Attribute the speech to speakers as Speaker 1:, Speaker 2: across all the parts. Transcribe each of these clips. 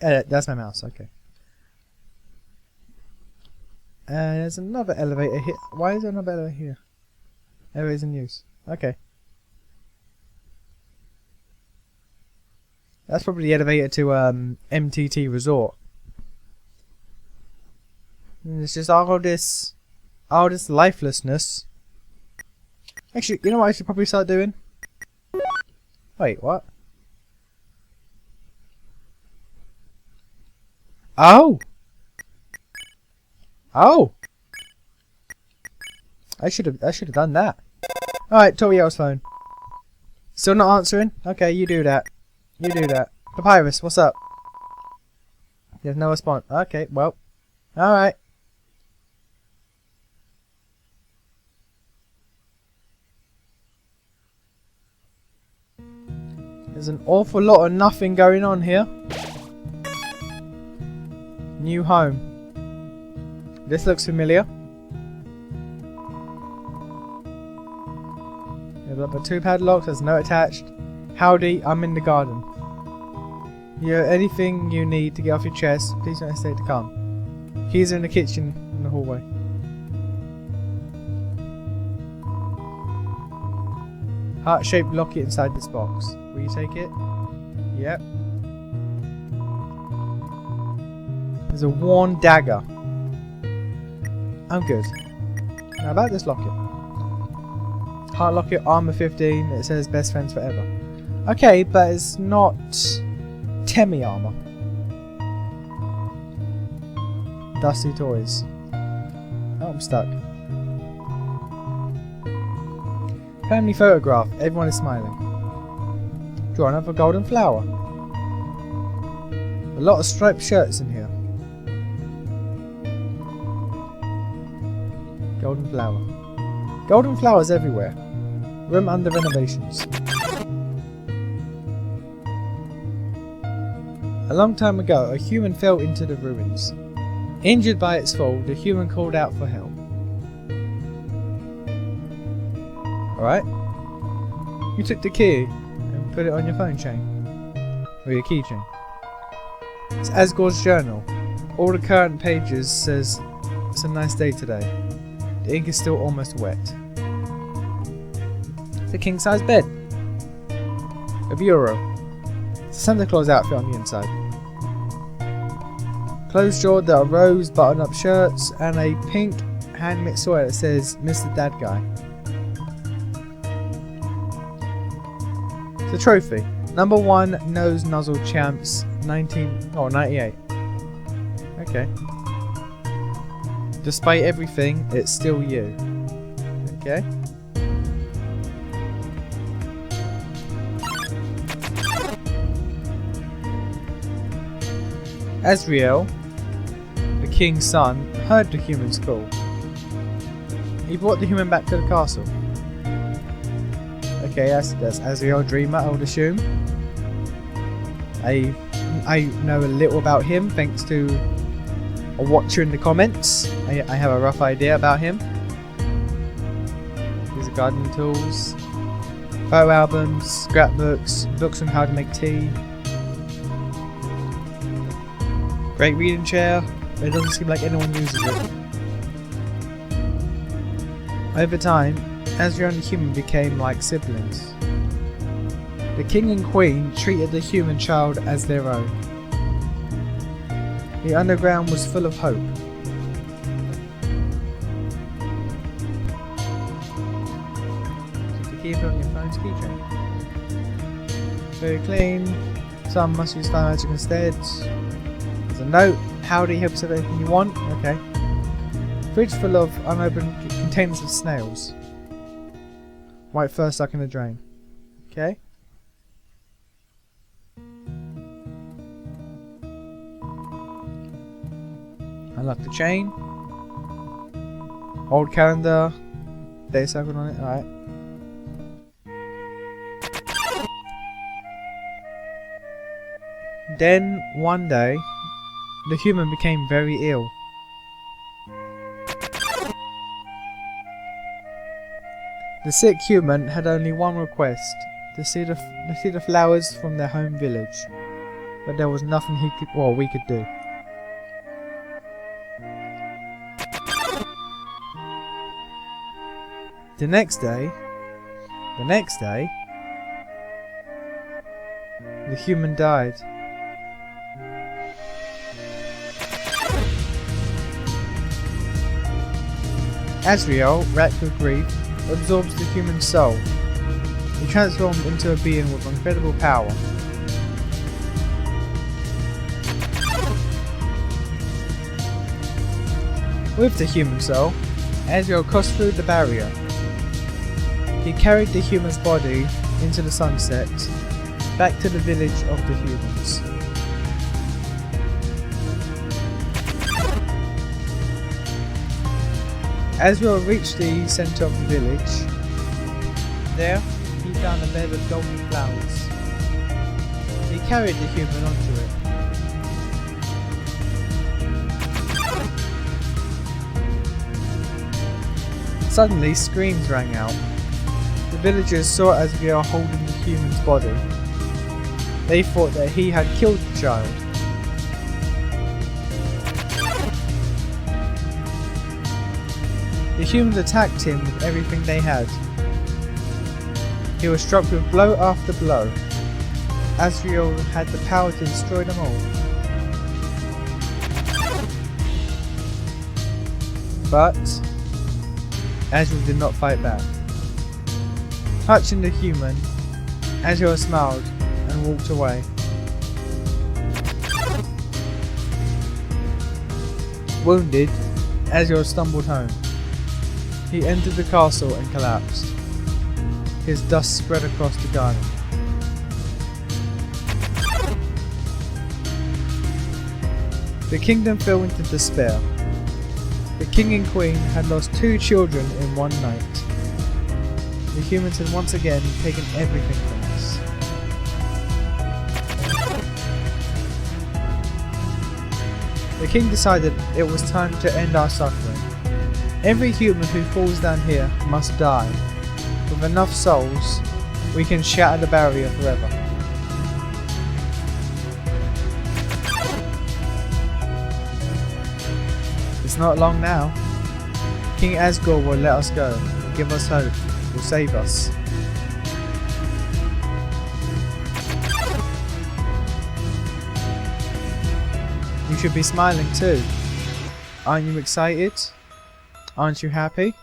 Speaker 1: That's my mouse. Okay. There's another elevator here. Why is there another elevator here? Elevator's in use. Okay. That's probably the elevator to MTT Resort. And it's just all this lifelessness. Actually, you know what I should probably start doing? Wait, what? Oh! Oh! I should have done that. Alright, Toriel's phone. Still not answering? Okay, you do that. You do that. Papyrus, what's up? There's no response. Okay, well. Alright. There's an awful lot of nothing going on here. New home. This looks familiar. There's up 2 padlocks, there's no attached. Howdy, I'm in the garden. Yeah, anything you need to get off your chest, please don't hesitate to come. Keys are in the kitchen in the hallway. Heart-shaped locket inside this box. Will you take it? Yep. There's a worn dagger. I'm good. Now about this locket. Heart locket, armor 15. It says best friends forever. Okay, but it's not Temmie armor. Dusty toys. Oh, I'm stuck. Family photograph. Everyone is smiling. Draw another golden flower. A lot of striped shirts in here. Golden flower. Golden flowers everywhere. Room under renovations. A long time ago, a human fell into the ruins. Injured by its fall, the human called out for help. Alright. You took the key and put it on your phone chain. Or your keychain. It's Asgore's journal. All the current pages says, it's a nice day today. The ink is still almost wet. It's a king-size bed. A bureau. It's a Santa Claus outfit on the inside. Closed drawer, there are rose button-up shirts and a pink hand-knit sweater that says Mr. Dad Guy. It's a trophy. Number 1 Nose Nuzzle Champs 98. Okay. Despite everything, it's still you. Okay. Asriel, the king's son, heard the human's call. He brought the human back to the castle. Okay, that's Asriel Dreamer, I would assume. I know a little about him thanks to a watcher in the comments. I have a rough idea about him. These are gardening tools, photo albums, scrapbooks, books on how to make tea. Great reading chair, but it doesn't seem like anyone uses it. Over time, Asriel and the human became like siblings. The king and queen treated the human child as their own. The underground was full of hope. To keep it on your phone's keychain. Very clean. Some must use fire magic instead. There's a note. Howdy, helps with anything you want. Okay. Fridge full of unopened containers of snails. White fur stuck in the drain. Okay. Unlock the chain. Old calendar. Day circle on it. Alright. Then, one day, the human became very ill. The sick human had only one request, to see the flowers from their home village. but there was nothing we could do. The next day, the human died. Asriel, racked with grief, absorbs the human soul. He transforms into a being with incredible power. With the human soul, Asriel crossed through the barrier. He carried the human's body into the sunset, back to the village of the humans. Asriel reached the centre of the village. There, he found a bed of golden flowers. He carried the human onto it. Suddenly, screams rang out. The villagers saw Asriel holding the human's body. They thought that he had killed the child. The humans attacked him with everything they had. He was struck with blow after blow. Asriel had the power to destroy them all. But Asriel did not fight back. Touching the human, Asriel smiled and walked away. Wounded, Asriel stumbled home. He entered the castle and collapsed. His dust spread across the garden. The kingdom fell into despair. The king and queen had lost 2 children in one night. The humans had once again taken everything from us. The king decided it was time to end our suffering. Every human who falls down here must die. With enough souls, we can shatter the barrier forever. It's not long now. King Asgore will let us go, and give us hope, will save us. You should be smiling too. Aren't you excited? Aren't you happy?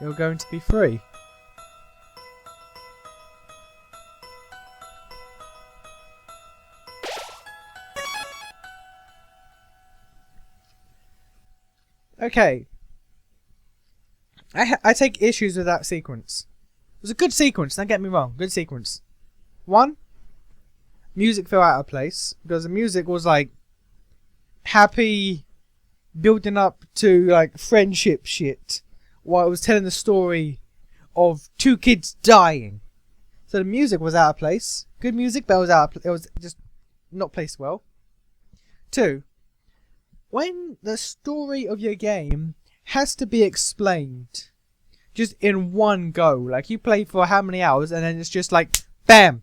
Speaker 1: You're going to be free. Okay. I take issues with that sequence. It was a good sequence, don't get me wrong, good sequence. 1, music fell out of place, because the music was like happy, building up to like friendship shit, while it was telling the story of 2 kids dying. So the music was out of place. Good music, but it was just not placed well. 2, when the story of your game has to be explained just in one go, like you play for how many hours and then it's just like BAM!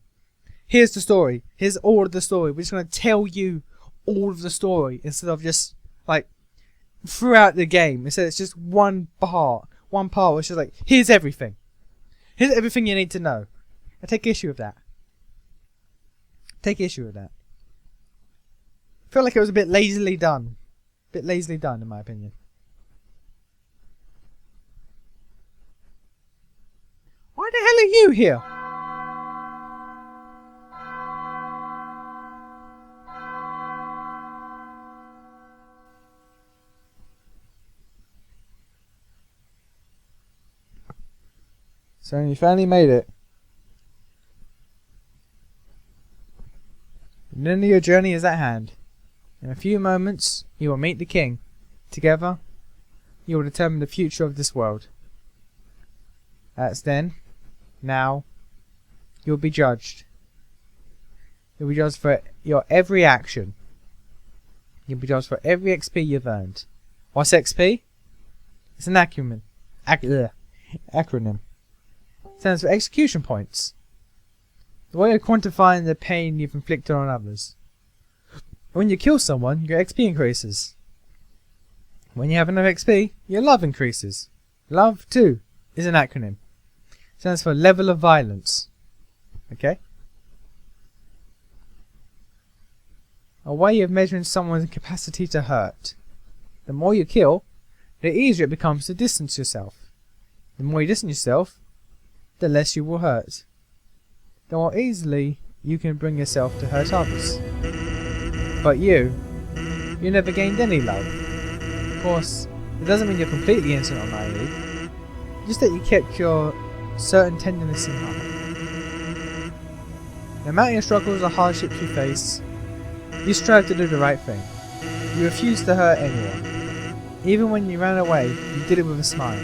Speaker 1: Here's the story. Here's all of the story. We're just going to tell you all of the story instead of just like throughout the game. Instead it's just one part. One part where it's just like, here's everything. Here's everything you need to know. I take issue with that. Take issue with that. I feel like it was a bit lazily done. Bit lazily done in my opinion. Why the hell are you here? So you finally made it. The end of your journey is at hand. In a few moments, you will meet the king. Together, you will determine the future of this world. That's then. Now, you'll be judged. You'll be judged for your every action. You'll be judged for every XP you've earned. What's XP? It's an acronym. Acronym. stands for execution points. The way of quantifying the pain you've inflicted on others. When you kill someone, your XP increases. When you have enough XP, your love increases. Love, too, is an acronym. Stands for level of violence. Okay? A way of measuring someone's capacity to hurt. The more you kill, the easier it becomes to distance yourself. The more you distance yourself, the less you will hurt. The more easily you can bring yourself to hurt others. But you never gained any love. Of course, it doesn't mean you're completely innocent or naive, just that you kept your certain tenderness in mind. No matter your struggles or hardships you face, you strive to do the right thing. You refuse to hurt anyone. Even when you ran away, you did it with a smile.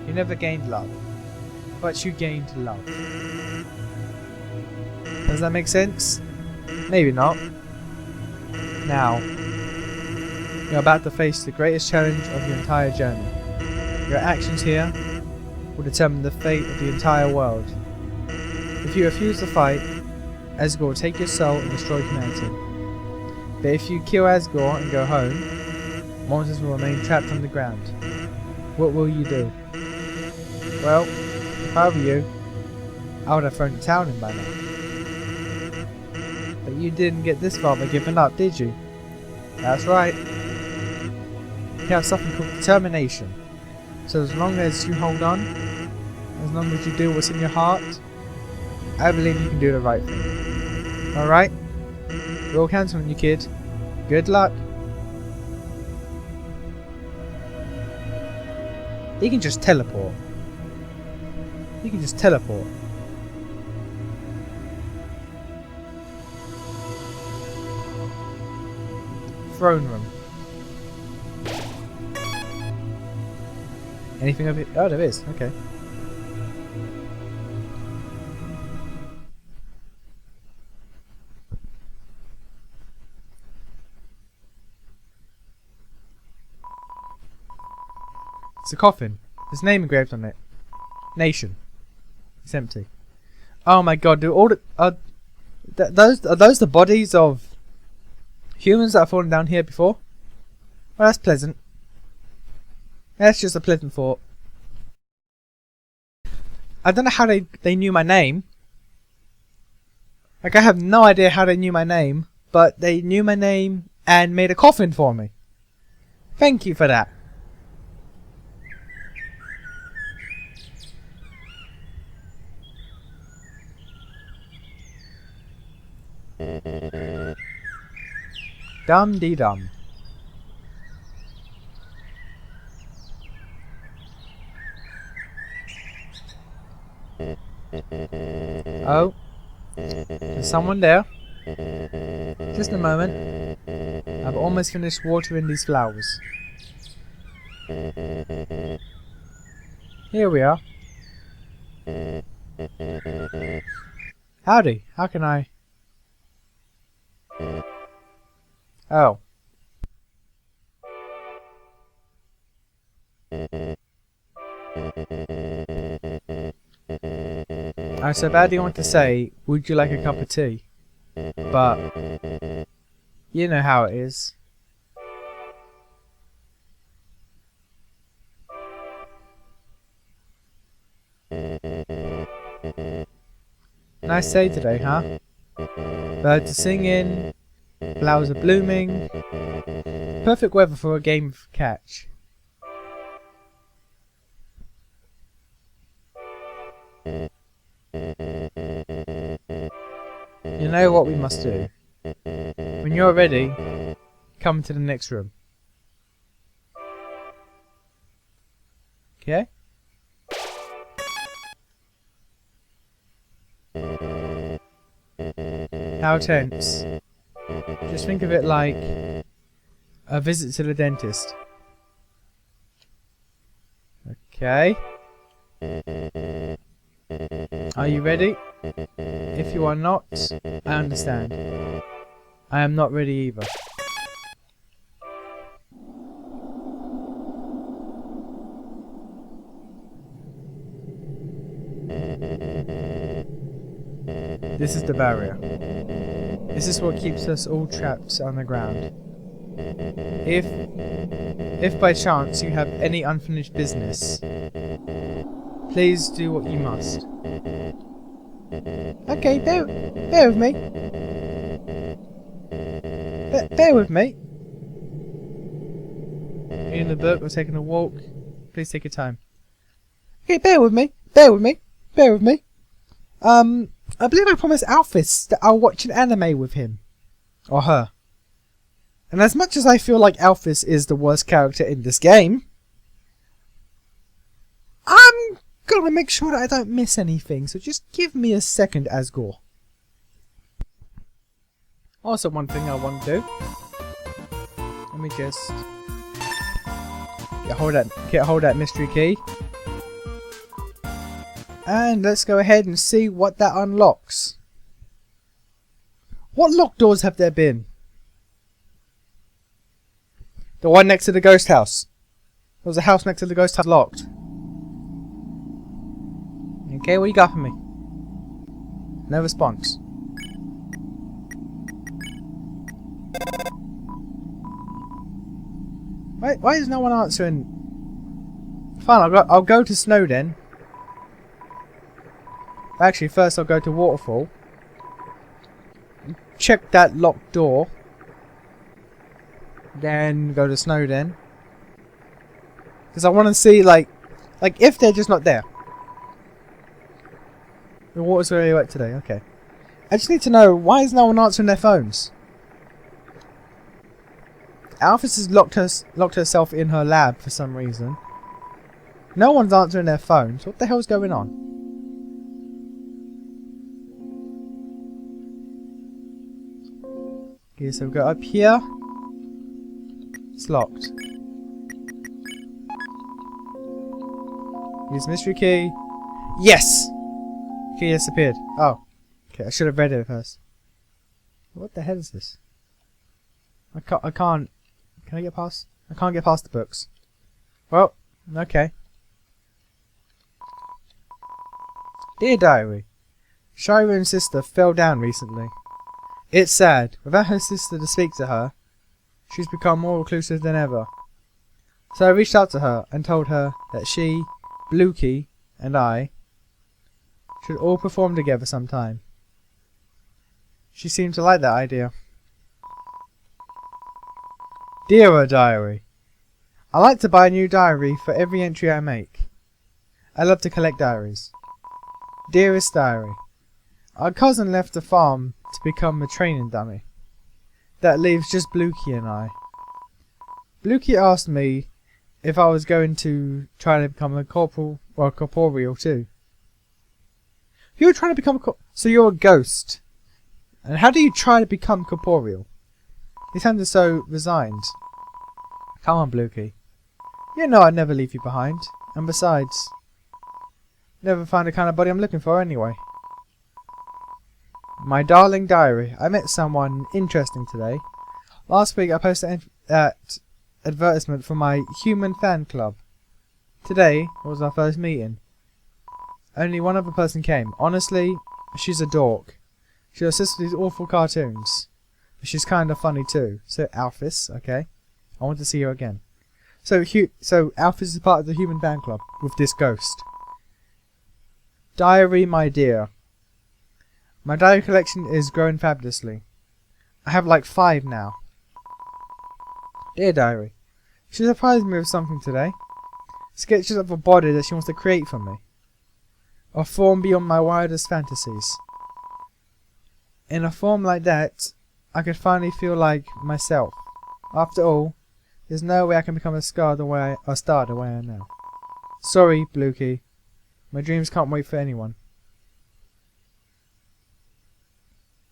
Speaker 1: You never gained love, but you gained love. Does that make sense? Maybe not. Now, you're about to face the greatest challenge of your entire journey. Your actions here will determine the fate of the entire world. If you refuse to fight, Asgore will take your soul and destroy humanity. But if you kill Asgore and go home, monsters will remain trapped underground. What will you do? Well, if I were you, I would have thrown the towel in by now. But you didn't get this far by giving up, did you? That's right. You have something called determination. So as long as you hold on, as long as you do what's in your heart, I believe you can do the right thing. Alright? We're all counting on you, kid. Good luck. You can just teleport. You can just teleport. Throne room. Anything of it? Oh, there is. Okay. It's a coffin. There's a name engraved on it. Nation. It's empty. Oh my god! Do all the are those the bodies of humans that have fallen down here before? Well, that's pleasant. That's just a pleasant thought. I don't know how they knew my name. Like, I have no idea how they knew my name, but they knew my name and made a coffin for me. Thank you for that. Dum dee dum. Oh, there's someone there. Just a moment. I've almost finished watering these flowers. Here we are. Howdy, how can I... Oh. I so badly want to say, would you like a cup of tea? But, you know how it is. Nice day today, huh? Birds are singing, flowers are blooming. Perfect weather for a game of catch. You know what we must do. When you're ready, come to the next room. Okay? How tense. Just think of it like a visit to the dentist. Okay. Are you ready? If you are not, I understand. I am not ready either. This is the barrier. This is what keeps us all trapped on the ground. If by chance you have any unfinished business, please do what you must. Okay, bear with me. Bear with me. Reading the book or taking a walk, please take your time. Okay, bear with me. Bear with me. Bear with me. I believe I promised Alphys that I'll watch an anime with him. Or her. And as much as I feel like Alphys is the worst character in this game, I'm gonna make sure that I don't miss anything, so just give me a second, Asgore. Also, one thing I want to do. Let me just get hold of that mystery key. And let's go ahead and see what that unlocks. What locked doors have there been? The one next to the ghost house. There was a house next to the ghost house locked. Okay, what you got for me? No response. Why is no one answering? Fine, I'll go to Snow then. Actually, first I'll go to Waterfall. Check that locked door. Then go to Snow then. Because I want to see, like if they're just not there. The water's very wet today, okay. I just need to know, why is no one answering their phones? Alphys has locked herself in her lab for some reason. No one's answering their phones. What the hell's going on? Okay, so we go up here. It's locked. Use mystery key. Yes! Key disappeared. Oh. Okay, I should have read it first. What the hell is this? I can't. Can I get past? I can't get past the books. Well, okay. Dear Diary, Shiren's sister fell down recently. It's sad. Without her sister to speak to her, she's become more reclusive than ever. So I reached out to her and told her that she, Bluekey, and I should all perform together sometime. She seemed to like that idea. Dear Diary, I like to buy a new diary for every entry I make. I love to collect diaries. Dearest Diary, our cousin left the farm to become a training dummy. That leaves just Bluekey and I. Bluekey asked me if I was going to try to become a corporal or corporeal too. You're trying to become so you're a ghost. And how do you try to become corporeal? He sounded so resigned. Come on, Bluekey. You know I'd never leave you behind. And besides, never find the kind of body I'm looking for anyway. My darling diary, I met someone interesting today. Last week I posted that advertisement for my human fan club. Today was our first meeting. Only one other person came. Honestly, she's a dork. She assists with these awful cartoons. But she's kind of funny too. So Alphys, okay. I want to see her again. So Alphys is part of the human fan club with this ghost. Diary, my dear. My diary collection is growing fabulously. I have like 5 now. Dear Diary, she surprised me with something today. Sketches of a body that she wants to create for me. A form beyond my wildest fantasies. In a form like that, I could finally feel like myself. After all, there's no way I can become a star the way I am now. Sorry, Bluekey. My dreams can't wait for anyone.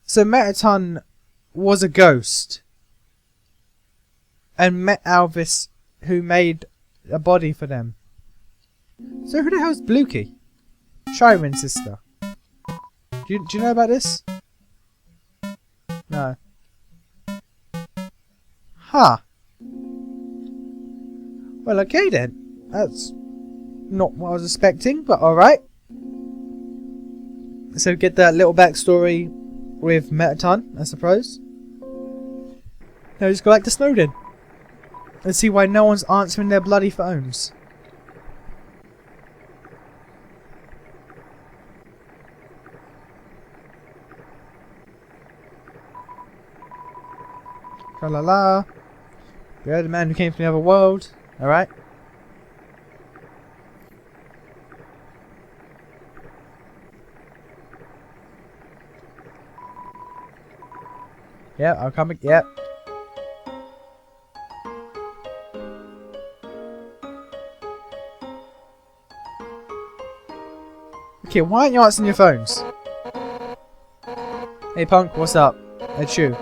Speaker 1: So Metaton was a ghost. And met Alphys, who made a body for them. So who the hell's Bluekey? Shiren's sister. Do you know about this? No. Huh. Well, okay then. That's not what I was expecting, but alright. So get that little backstory with Metaton, I suppose. Now just go back to Snowden. And see why no one's answering their bloody phones. Tra la la. You're the man who came from the other world. Alright. Yeah, I'll come back. Yep. Okay, why aren't you answering your phones? Hey punk, what's up? It's you.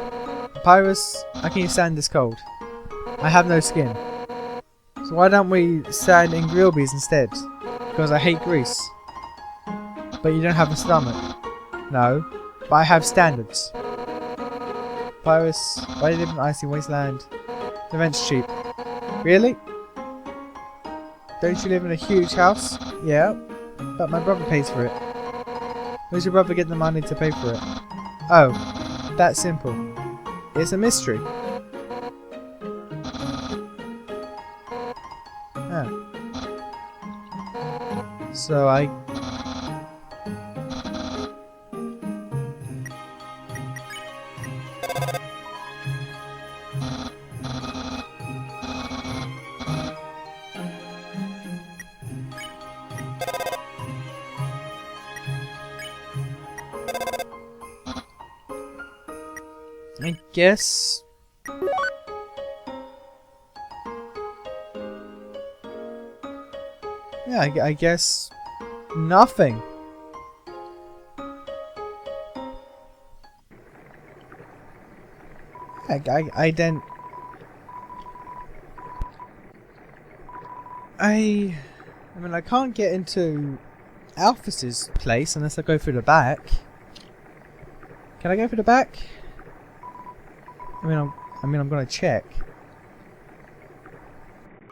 Speaker 1: Papyrus, I can't stand this cold. I have no skin. So why don't we stand in Grillby's instead? Because I hate grease. But you don't have a stomach. No, but I have standards. Papyrus, why do you live in an icy wasteland? The rent's cheap. Really? Don't you live in a huge house? Yeah, but my brother pays for it. Where's your brother get the money to pay for it? Oh, that's simple. It's a mystery. Oh. So I guess yeah, I guess nothing. I don't. I mean, I can't get into Alphys's place unless I go through the back. Can I go through the back? I'm gonna check.